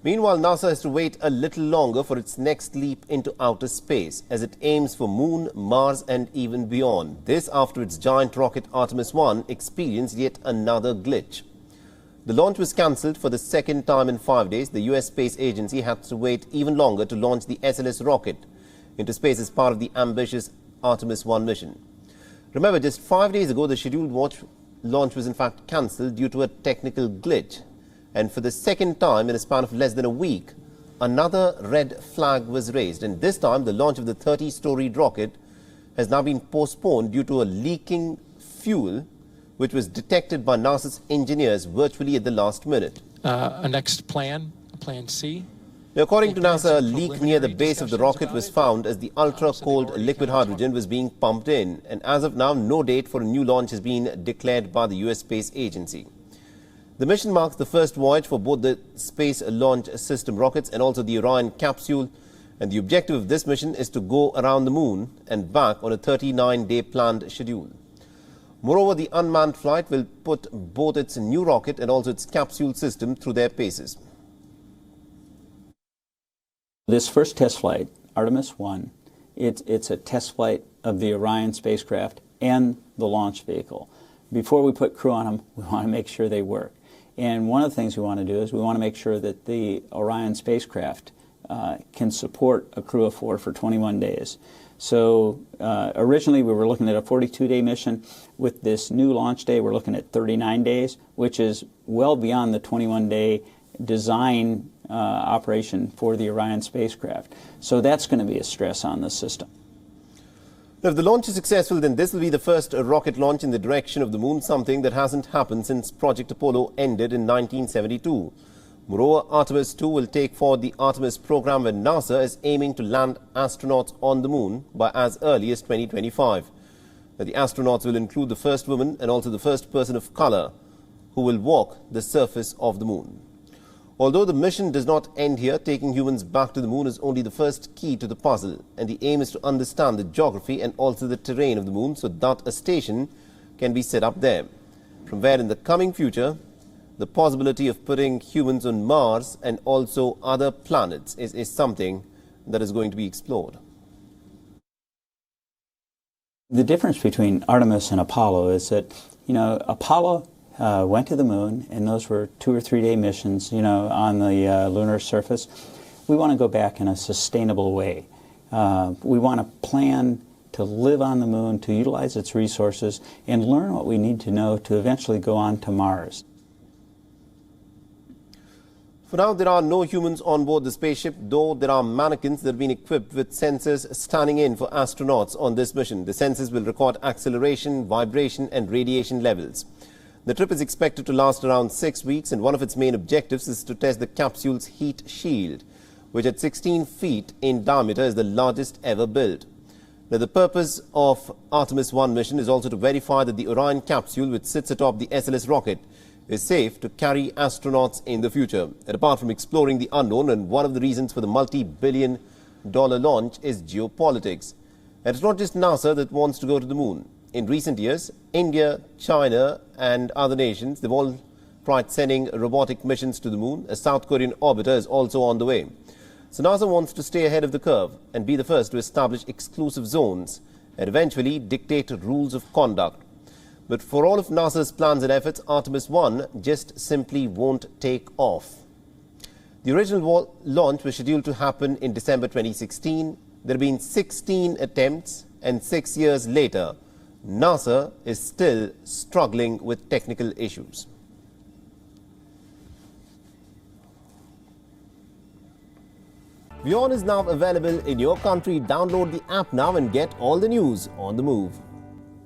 Meanwhile, NASA has to wait a little longer for its next leap into outer space as it aims for Moon, Mars and even beyond. This after its giant rocket Artemis 1 experienced yet another glitch. The launch was cancelled for the second time in 5 days. The US Space Agency had to wait even longer to launch the SLS rocket into space as part of the ambitious Artemis 1 mission. Remember, just 5 days ago, the scheduled launch was in fact cancelled due to a technical glitch. And for the second time in a span of less than a week, another red flag was raised. And this time, the launch of the 30-storied rocket has now been postponed due to a leaking fuel, which was detected by NASA's engineers virtually at the last minute. A next plan, Plan C? Now, according to NASA, a leak near the base of the rocket was found as the ultra-cold liquid hydrogen was being pumped in. And as of now, no date for a new launch has been declared by the US Space Agency. The mission marks the first voyage for both the Space Launch System rockets and also the Orion capsule. And the objective of this mission is to go around the moon and back on a 39-day planned schedule. Moreover, the unmanned flight will put both its new rocket and also its capsule system through their paces. This first test flight, Artemis 1, it's a test flight of the Orion spacecraft and the launch vehicle. Before we put crew on them, we want to make sure they work. And one of the things we want to do is we want to make sure that the Orion spacecraft can support a crew of 4 for 21 days. So originally we were looking at a 42-day mission. With this new launch day, we're looking at 39 days, which is well beyond the 21-day design operation for the Orion spacecraft. So that's going to be a stress on the system. Now, if the launch is successful, then this will be the first rocket launch in the direction of the moon, something that hasn't happened since Project Apollo ended in 1972. Moreover, Artemis 2 will take forward the Artemis program, where NASA is aiming to land astronauts on the moon by as early as 2025. Now, the astronauts will include the first woman and also the first person of color who will walk the surface of the moon. Although the mission does not end here, taking humans back to the moon is only the first key to the puzzle, and the aim is to understand the geography and also the terrain of the moon so that a station can be set up there. From where in the coming future, the possibility of putting humans on Mars and also other planets is something that is going to be explored. The difference between Artemis and Apollo is that, Apollo went to the moon, and those were 2 or 3 day missions, on the lunar surface. We want to go back in a sustainable way. We want to plan to live on the moon, to utilize its resources, and learn what we need to know to eventually go on to Mars. For now, there are no humans on board the spaceship, though there are mannequins that have been equipped with sensors standing in for astronauts on this mission. The sensors will record acceleration, vibration and radiation levels. The trip is expected to last around 6 weeks, and one of its main objectives is to test the capsule's heat shield, which at 16 feet in diameter is the largest ever built. Now, the purpose of Artemis 1 mission is also to verify that the Orion capsule, which sits atop the SLS rocket, is safe to carry astronauts in the future. And apart from exploring the unknown, and one of the reasons for the multi-billion-dollar launch is geopolitics. And it's not just NASA that wants to go to the moon. In recent years, India, China and other nations, they've all tried sending robotic missions to the moon. A South Korean orbiter is also on the way. So NASA wants to stay ahead of the curve and be the first to establish exclusive zones and eventually dictate rules of conduct. But for all of NASA's plans and efforts, Artemis 1 just simply won't take off. The original launch was scheduled to happen in December 2016. There have been 16 attempts, and 6 years later, NASA is still struggling with technical issues. WION is now available in your country. Download the app now and get all the news on the move.